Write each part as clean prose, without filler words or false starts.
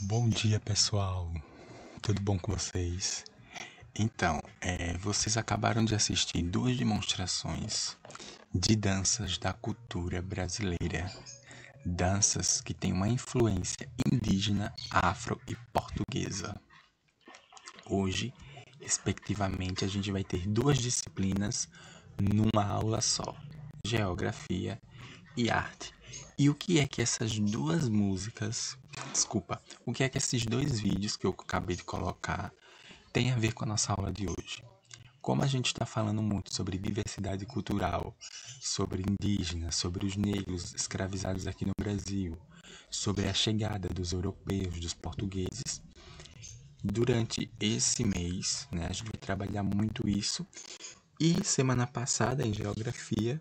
Bom dia, pessoal. Tudo bom com vocês? Então, vocês acabaram de assistir duas demonstrações de danças da cultura brasileira. Danças que têm uma influência indígena, afro e portuguesa. Hoje, respectivamente, a gente vai ter duas disciplinas numa aula só: geografia e arte. E o que é que essas duas músicas, desculpa, o que é que esses dois vídeos que eu acabei de colocar têm a ver com a nossa aula de hoje? Como a gente está falando muito sobre diversidade cultural, sobre indígenas, sobre os negros escravizados aqui no Brasil, sobre a chegada dos europeus, dos portugueses, durante esse mês, né, a gente vai trabalhar muito isso. E semana passada, em geografia,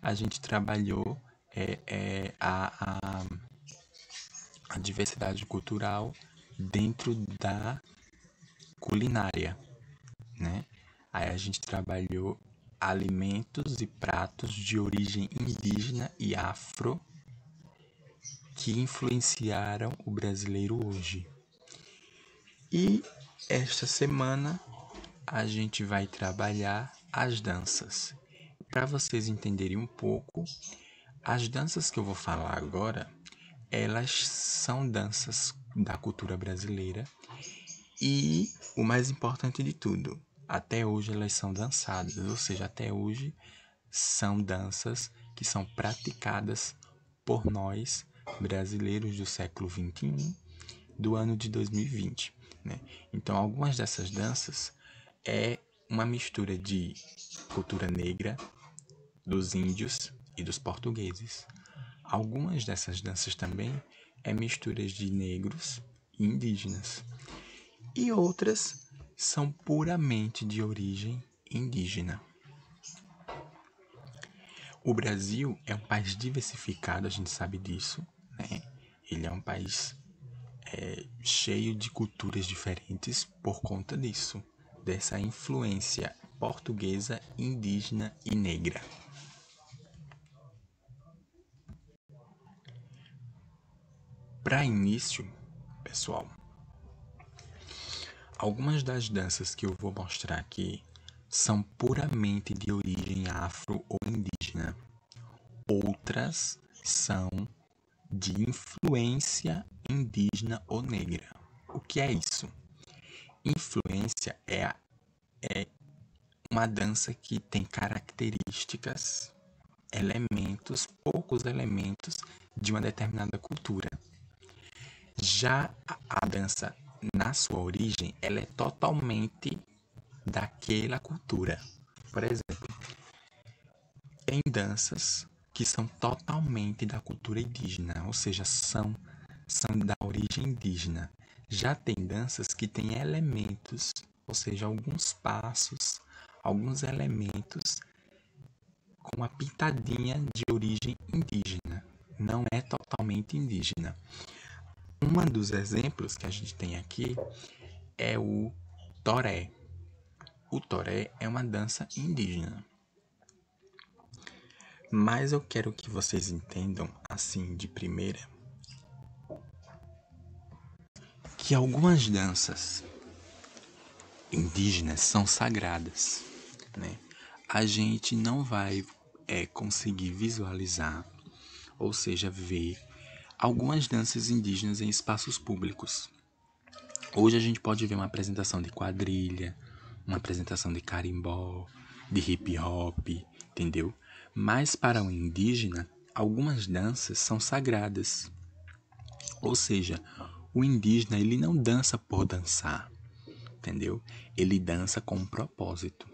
a gente trabalhou a diversidade cultural dentro da culinária, né? Aí a gente trabalhou alimentos e pratos de origem indígena e afro que influenciaram o brasileiro hoje. E esta semana a gente vai trabalhar as danças. Para vocês entenderem um pouco, as danças que eu vou falar agora, elas são danças da cultura brasileira e, o mais importante de tudo, até hoje elas são dançadas, ou seja, até hoje são danças que são praticadas por nós, brasileiros do século XXI, do ano de 2020, né? Então, algumas dessas danças é uma mistura de cultura negra, dos índios e dos portugueses. Algumas dessas danças também é misturas de negros e indígenas. E outras são puramente de origem indígena. O Brasil é um país diversificado, a gente sabe disso, né? Ele é um país cheio de culturas diferentes por conta disso, dessa influência portuguesa, indígena e negra. Para início, pessoal, algumas das danças que eu vou mostrar aqui são puramente de origem afro ou indígena. Outras são de influência indígena ou negra. O que é isso? Influência é uma dança que tem características, elementos, poucos elementos de uma determinada cultura. Já a dança, na sua origem, ela é totalmente daquela cultura. Por exemplo, tem danças que são totalmente da cultura indígena, ou seja, são da origem indígena. Já tem danças que têm elementos, ou seja, alguns passos, alguns elementos com uma pitadinha de origem indígena. Não é totalmente indígena. Um dos exemplos que a gente tem aqui é o toré. O toré é uma dança indígena. Mas eu quero que vocês entendam, assim, de primeira, que algumas danças indígenas são sagradas, né? A gente não vai conseguir visualizar, ou seja, ver algumas danças indígenas em espaços públicos. Hoje a gente pode ver uma apresentação de quadrilha, uma apresentação de carimbó, de hip hop, entendeu? Mas para o indígena, algumas danças são sagradas. Ou seja, o indígena ele não dança por dançar, entendeu? Ele dança com um propósito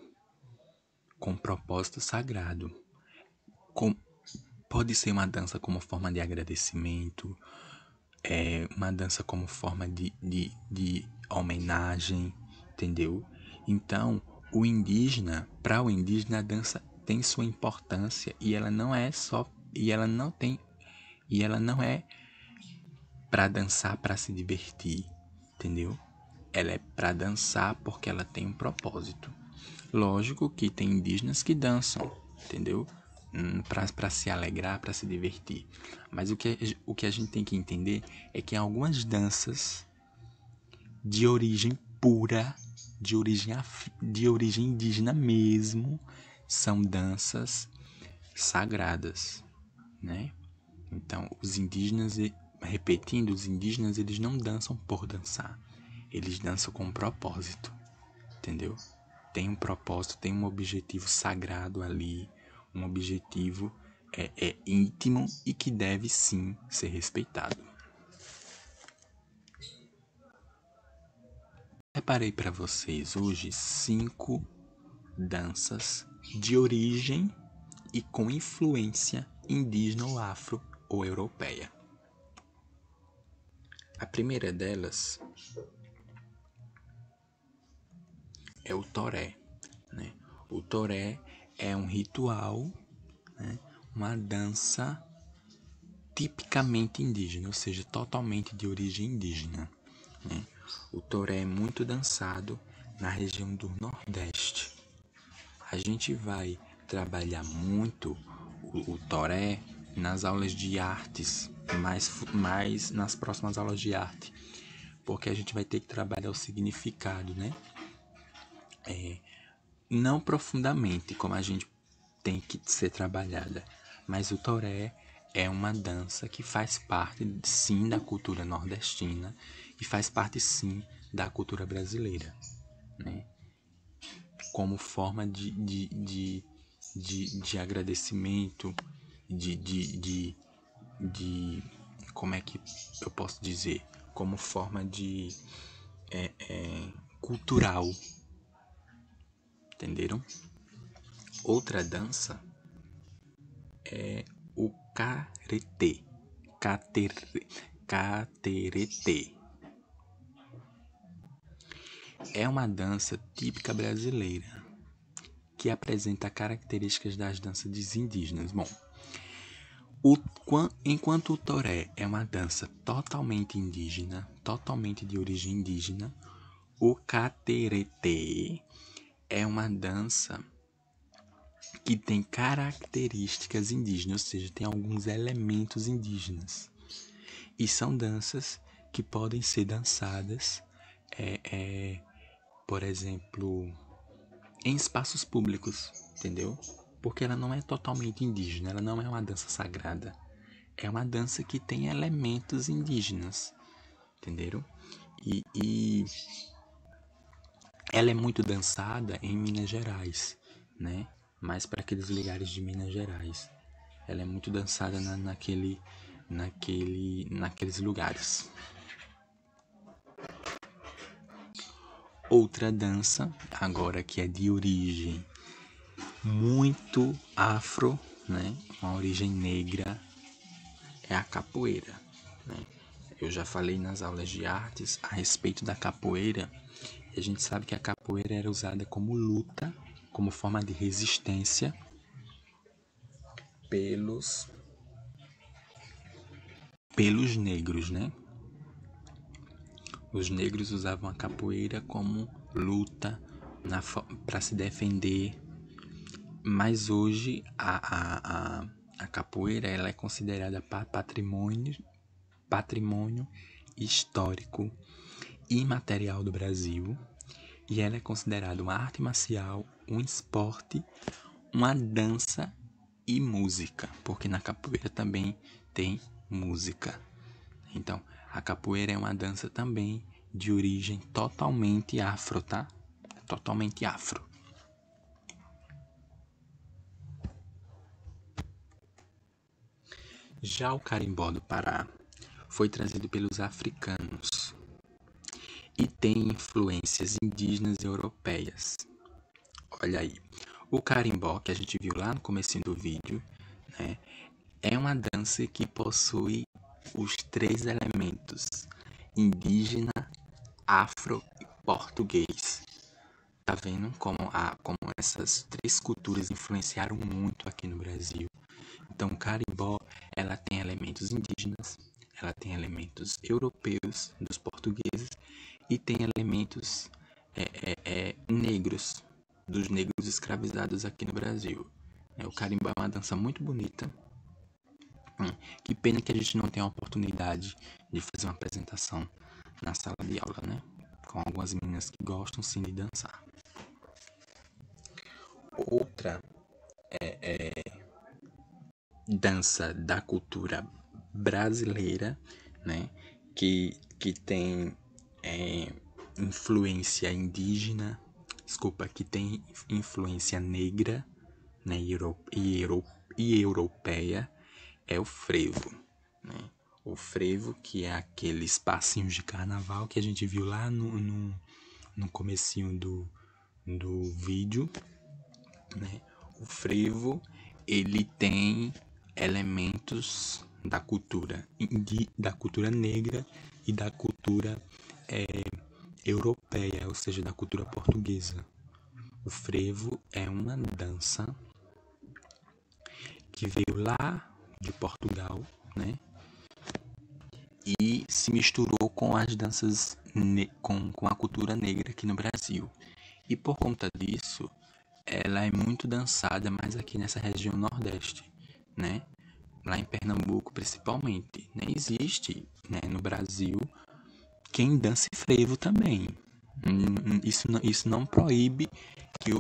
sagrado. Pode ser uma dança como forma de agradecimento, uma dança como forma de homenagem, entendeu? Então, para o indígena, a dança tem sua importância e ela não é só, e ela não é para dançar para se divertir, entendeu? Ela é para dançar porque ela tem um propósito. Lógico que tem indígenas que dançam, entendeu? para se alegrar, para se divertir. Mas o que a gente tem que entender é que algumas danças de origem pura, de origem indígena mesmo, são danças sagradas, né? Então, os indígenas, repetindo, os indígenas, eles não dançam por dançar. Eles dançam com um propósito, entendeu? Tem um propósito, tem um objetivo sagrado ali, um objetivo íntimo e que deve sim ser respeitado. Preparei para vocês hoje 5 danças de origem e com influência indígena ou afro ou europeia. A primeira delas é o toré, né? O toré é um ritual, né? Uma dança tipicamente indígena, ou seja, totalmente de origem indígena, né? O toré é muito dançado na região do Nordeste. A gente vai trabalhar muito o toré nas aulas de artes, mais nas próximas aulas de arte, porque a gente vai ter que trabalhar o significado, né? Não profundamente, como a gente tem que ser trabalhada, mas o toré é uma dança que faz parte, sim, da cultura nordestina e faz parte, sim, da cultura brasileira, né? Como forma de agradecimento, de como é que eu posso dizer? Como forma de cultural, entenderam? Outra dança é o cateretê. Cateretê. É uma dança típica brasileira que apresenta características das danças indígenas. Bom, enquanto o toré é uma dança totalmente indígena, totalmente de origem indígena, o cateretê é uma dança que tem características indígenas, ou seja, tem alguns elementos indígenas. E são danças que podem ser dançadas, por exemplo, em espaços públicos, entendeu? Porque ela não é totalmente indígena, ela não é uma dança sagrada. É uma dança que tem elementos indígenas, entenderam? E ela é muito dançada em Minas Gerais, né? Mais para aqueles lugares de Minas Gerais. Ela é muito dançada naqueles lugares. Outra dança, agora que é de origem muito afro, né? Uma origem negra, é a capoeira, né? Eu já falei nas aulas de artes a respeito da capoeira. E a gente sabe que a capoeira era usada como luta, como forma de resistência pelos negros, né? Os negros usavam a capoeira como luta para se defender, mas hoje a capoeira ela é considerada patrimônio histórico imaterial do Brasil e ela é considerada uma arte marcial, um esporte, uma dança e música, porque na capoeira também tem música. Então, a capoeira é uma dança também de origem totalmente afro, tá? Totalmente afro. Já o carimbó do Pará foi trazido pelos africanos e tem influências indígenas e europeias. Olha aí, o carimbó que a gente viu lá no comecinho do vídeo, né, é uma dança que possui os 3 elementos: indígena, afro e português. Tá vendo como essas 3 culturas influenciaram muito aqui no Brasil? Então, o carimbó, ela tem elementos indígenas, ela tem elementos europeus, dos portugueses, e tem elementos negros, dos negros escravizados aqui no Brasil. O carimbó é uma dança muito bonita. Que pena que a gente não tem a oportunidade de fazer uma apresentação na sala de aula, né? Com algumas meninas que gostam sim de dançar. Outra dança da cultura brasileira, né? Que tem influência indígena, que tem influência negra, né? E europeia, é o frevo, né? O frevo, que é aqueles passinhos de carnaval que a gente viu lá no comecinho do vídeo, né? O frevo, ele tem elementos da cultura negra e da cultura europeia, ou seja, da cultura portuguesa. O frevo é uma dança que veio lá de Portugal, né? E se misturou com as danças, com a cultura negra aqui no Brasil. E por conta disso, ela é muito dançada mais aqui nessa região Nordeste, né? Lá em Pernambuco, principalmente. Né? Existe, né, no Brasil quem dance frevo também. Isso não proíbe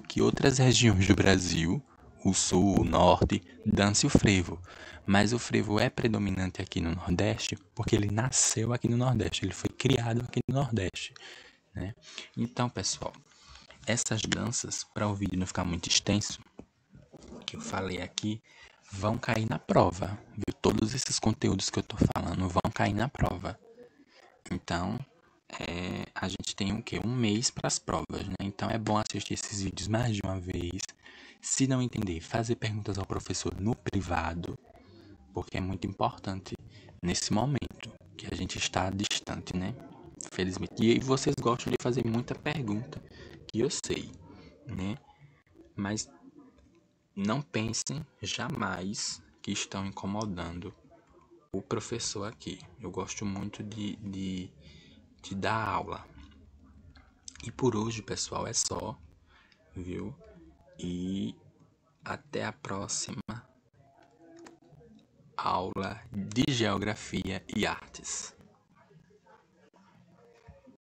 que outras regiões do Brasil, o Sul, o Norte, dance o frevo. Mas o frevo é predominante aqui no Nordeste porque ele nasceu aqui no Nordeste, ele foi criado aqui no Nordeste, né? Então, pessoal, essas danças, para o vídeo não ficar muito extenso, que eu falei aqui, vão cair na prova, viu? Todos esses conteúdos que eu tô falando vão cair na prova. Então, a gente tem o quê? Um mês para as provas, né? Então é bom assistir esses vídeos mais de uma vez. Se não entender, fazer perguntas ao professor no privado, porque é muito importante nesse momento que a gente está distante, né? Felizmente. E vocês gostam de fazer muita pergunta, que eu sei, né? Mas não pensem jamais que estão incomodando o professor aqui. Eu gosto muito de dar aula. E por hoje, pessoal, é só, viu? E até a próxima aula de Geografia e Artes.